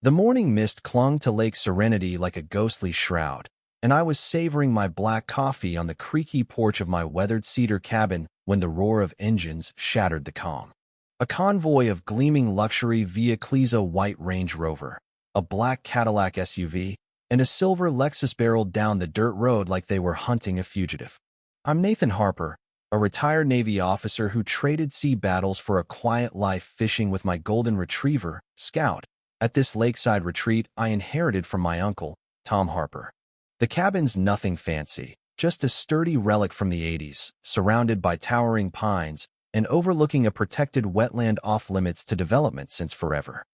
The morning mist clung to Lake Serenity like a ghostly shroud, and I was savoring my black coffee on the creaky porch of my weathered cedar cabin when the roar of engines shattered the calm. A convoy of gleaming luxury vehicles, a white Range Rover, a black Cadillac SUV, and a silver Lexus barreled down the dirt road like they were hunting a fugitive. I'm Nathan Harper, a retired Navy officer who traded sea battles for a quiet life fishing with my golden retriever, Scout, at this lakeside retreat I inherited from my uncle, Tom Harper. The cabin's nothing fancy, just a sturdy relic from the 80s, surrounded by towering pines and overlooking a protected wetland off-limits to development since forever.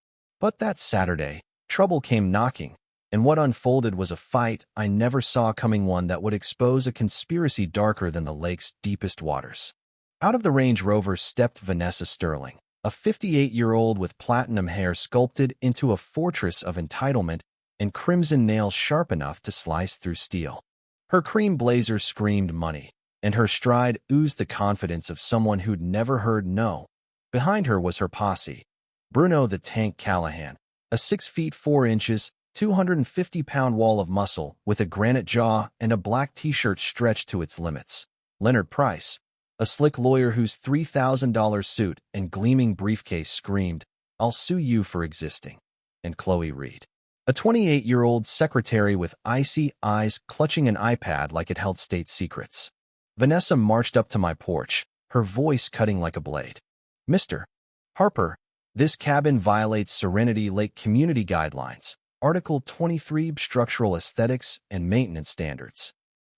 But that Saturday, trouble came knocking, and what unfolded was a fight I never saw coming, one that would expose a conspiracy darker than the lake's deepest waters. Out of the Range Rover stepped Vanessa Sterling, a 58-year-old with platinum hair sculpted into a fortress of entitlement and crimson nails sharp enough to slice through steel. Her cream blazer screamed money, and her stride oozed the confidence of someone who'd never heard no. Behind her was her posse, Bruno the Tank Callahan, a 6 feet 4 inches, 250-pound wall of muscle with a granite jaw and a black t-shirt stretched to its limits. Leonard Price, a slick lawyer whose $3,000 suit and gleaming briefcase screamed, "I'll sue you for existing." And Chloe Reed, a 28-year-old secretary with icy eyes clutching an iPad like it held state secrets. Vanessa marched up to my porch, her voice cutting like a blade. "Mr. Harper, this cabin violates Serenity Lake Community Guidelines, Article 23, Structural Aesthetics and Maintenance Standards."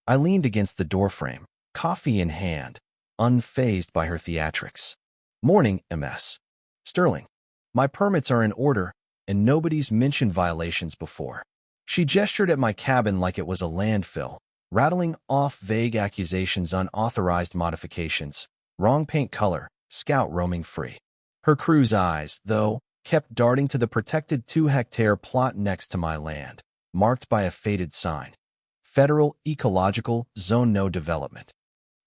I leaned against the doorframe, coffee in hand, unfazed by her theatrics. "Morning, Ms. Sterling. My permits are in order, and nobody's mentioned violations before." She gestured at my cabin like it was a landfill, rattling off vague accusations, unauthorized modifications, wrong paint color, Scout roaming free. Her crew's eyes, though, kept darting to the protected 2-hectare plot next to my land, marked by a faded sign. Federal Ecological Zone No Development.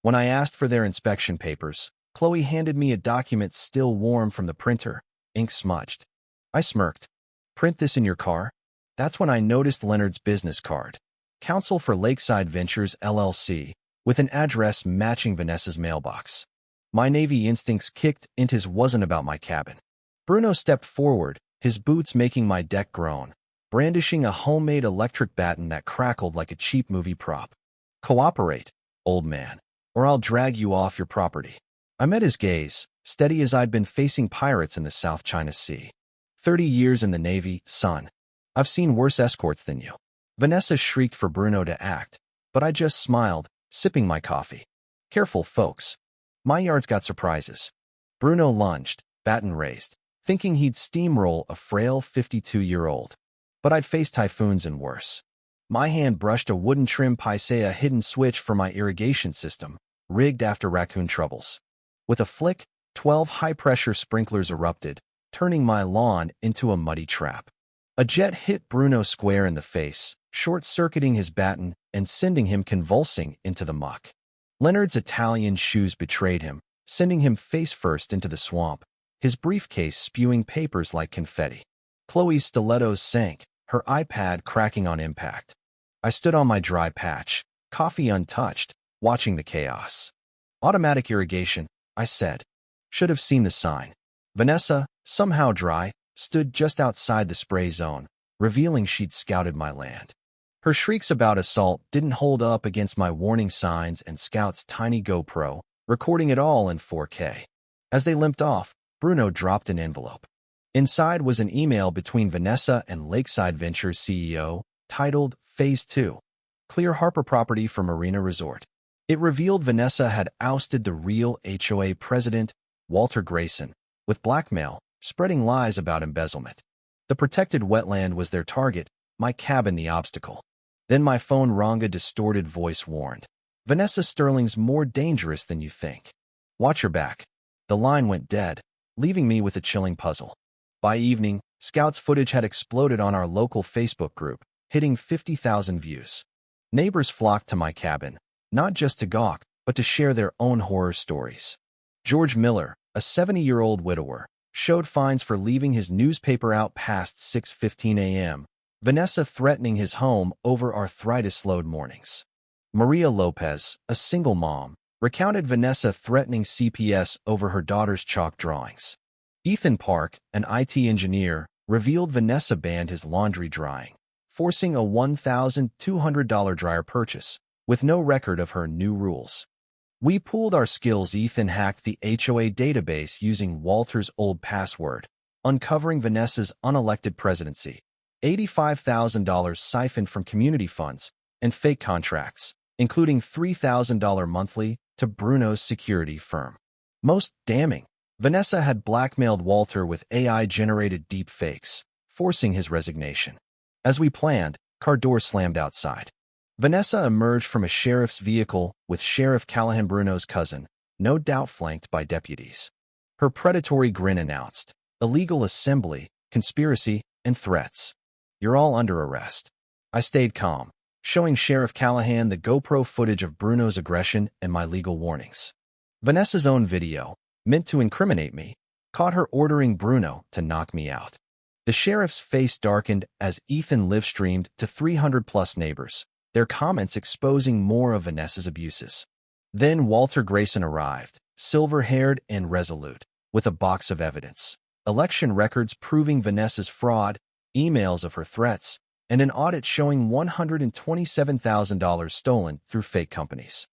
When I asked for their inspection papers, Chloe handed me a document still warm from the printer, ink smudged. I smirked. "Print this in your car?" That's when I noticed Leonard's business card. Counsel for Lakeside Ventures, LLC, with an address matching Vanessa's mailbox. My Navy instincts kicked into his wasn't about my cabin. Bruno stepped forward, his boots making my deck groan, brandishing a homemade electric baton that crackled like a cheap movie prop. "Cooperate, old man, or I'll drag you off your property." I met his gaze, steady as I'd been facing pirates in the South China Sea. 30 years in the Navy, son. I've seen worse escorts than you." Vanessa shrieked for Bruno to act, but I just smiled, sipping my coffee. "Careful, folks. My yard's got surprises." Bruno lunged, baton raised, thinking he'd steamroll a frail 52-year-old. But I'd faced typhoons and worse. My hand brushed a wooden trim Paisea hidden switch for my irrigation system, rigged after raccoon troubles. With a flick, 12 high-pressure sprinklers erupted, turning my lawn into a muddy trap. A jet hit Bruno square in the face, short-circuiting his baton and sending him convulsing into the muck. Leonard's Italian shoes betrayed him, sending him face-first into the swamp, his briefcase spewing papers like confetti. Chloe's stilettos sank, her iPad cracking on impact. I stood on my dry patch, coffee untouched, watching the chaos. "Automatic irrigation," I said. Should have seen the sign. Vanessa, somehow dry, stood just outside the spray zone, revealing she'd scouted my land. Her shrieks about assault didn't hold up against my warning signs and Scout's tiny GoPro, recording it all in 4K. As they limped off, Bruno dropped an envelope. Inside was an email between Vanessa and Lakeside Ventures CEO, titled Phase 2, Clear Harper Property for Marina Resort. It revealed Vanessa had ousted the real HOA president, Walter Grayson, with blackmail, spreading lies about embezzlement. The protected wetland was their target, my cabin the obstacle. Then my phone rang, a distorted voice warned, "Vanessa Sterling's more dangerous than you think. Watch your back." The line went dead, leaving me with a chilling puzzle. By evening, Scout's footage had exploded on our local Facebook group, hitting 50,000 views. Neighbors flocked to my cabin, not just to gawk, but to share their own horror stories. George Miller, a 70-year-old widower, showed fines for leaving his newspaper out past 6:15 a.m., Vanessa threatening his home over arthritis-slowed mornings. Maria Lopez, a single mom, recounted Vanessa threatening CPS over her daughter's chalk drawings. Ethan Park, an IT engineer, revealed Vanessa banned his laundry drying, forcing a $1,200 dryer purchase, with no record of her new rules. We pooled our skills. Ethan hacked the HOA database using Walter's old password, uncovering Vanessa's unelected presidency, $85,000 siphoned from community funds, and fake contracts, including $3,000 monthly to Bruno's security firm. Most damning, Vanessa had blackmailed Walter with AI-generated deepfakes, forcing his resignation. As we planned, car door slammed outside. Vanessa emerged from a sheriff's vehicle with Sheriff Callahan, Bruno's cousin, no doubt flanked by deputies. Her predatory grin announced, illegal assembly, conspiracy, and threats. You're all under arrest. I stayed calm, showing Sheriff Callahan the GoPro footage of Bruno's aggression and my legal warnings. Vanessa's own video, meant to incriminate me, caught her ordering Bruno to knock me out. The sheriff's face darkened as Ethan live-streamed to 300-plus neighbors, their comments exposing more of Vanessa's abuses. Then Walter Grayson arrived, silver-haired and resolute, with a box of evidence, election records proving Vanessa's fraud, emails of her threats, and an audit showing $127,000 stolen through fake companies.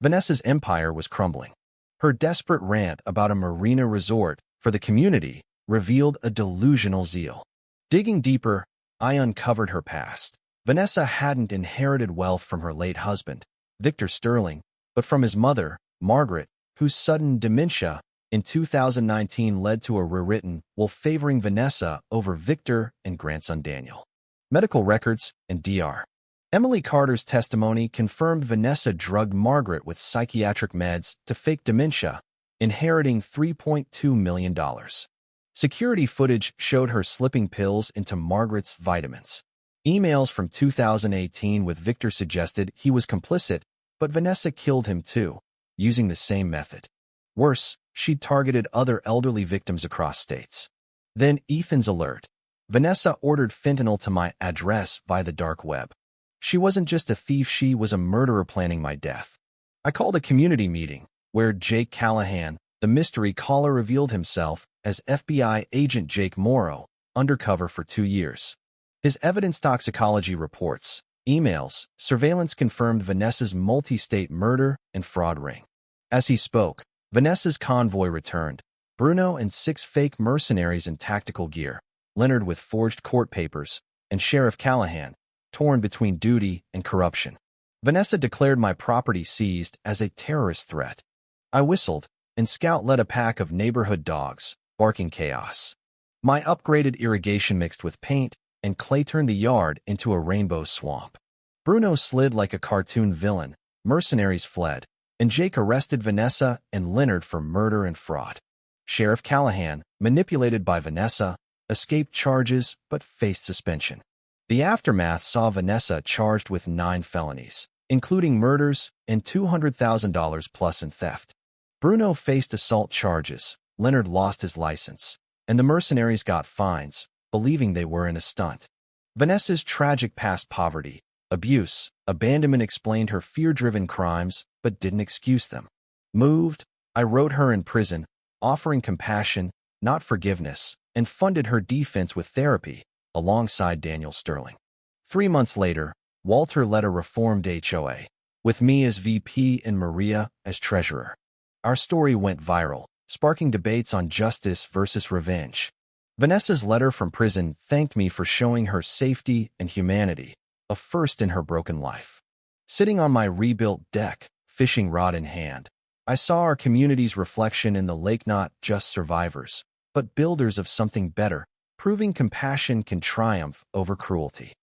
Vanessa's empire was crumbling. Her desperate rant about a marina resort for the community revealed a delusional zeal. Digging deeper, I uncovered her past. Vanessa hadn't inherited wealth from her late husband, Victor Sterling, but from his mother, Margaret, whose sudden dementia in 2019 led to a rewritten will favoring Vanessa over Victor and grandson Daniel. Medical records and Dr. Emily Carter's testimony confirmed Vanessa drugged Margaret with psychiatric meds to fake dementia, inheriting $3.2 million. Security footage showed her slipping pills into Margaret's vitamins. Emails from 2018 with Victor suggested he was complicit, but Vanessa killed him too, using the same method. Worse, she'd targeted other elderly victims across states. Then Ethan's alert. Vanessa ordered fentanyl to my address via the dark web. She wasn't just a thief, she was a murderer planning my death. I called a community meeting, where Jake Callahan, the mystery caller, revealed himself as FBI agent Jake Morrow, undercover for 2 years. His evidence toxicology reports, emails, surveillance confirmed Vanessa's multi-state murder and fraud ring. As he spoke, Vanessa's convoy returned, Bruno and 6 fake mercenaries in tactical gear, Leonard with forged court papers, and Sheriff Callahan, torn between duty and corruption. Vanessa declared my property seized as a terrorist threat. I whistled, and Scout led a pack of neighborhood dogs, barking chaos. My upgraded irrigation mixed with paint and clay turned the yard into a rainbow swamp. Bruno slid like a cartoon villain, mercenaries fled, and Jake arrested Vanessa and Leonard for murder and fraud. Sheriff Callahan, manipulated by Vanessa, escaped charges but faced suspension. The aftermath saw Vanessa charged with 9 felonies, including murders and $200,000 plus in theft. Bruno faced assault charges, Leonard lost his license, and the mercenaries got fines, believing they were in a stunt. Vanessa's tragic past poverty, abuse, abandonment explained her fear-driven crimes but didn't excuse them. Moved, I wrote her in prison, offering compassion, not forgiveness, and funded her defense with therapy, alongside Daniel Sterling. 3 months later, Walter led a reformed HOA, with me as VP and Maria as treasurer. Our story went viral, sparking debates on justice versus revenge. Vanessa's letter from prison thanked me for showing her safety and humanity, a first in her broken life. Sitting on my rebuilt deck, fishing rod in hand, I saw our community's reflection in the lake, not just survivors, but builders of something better, proving compassion can triumph over cruelty.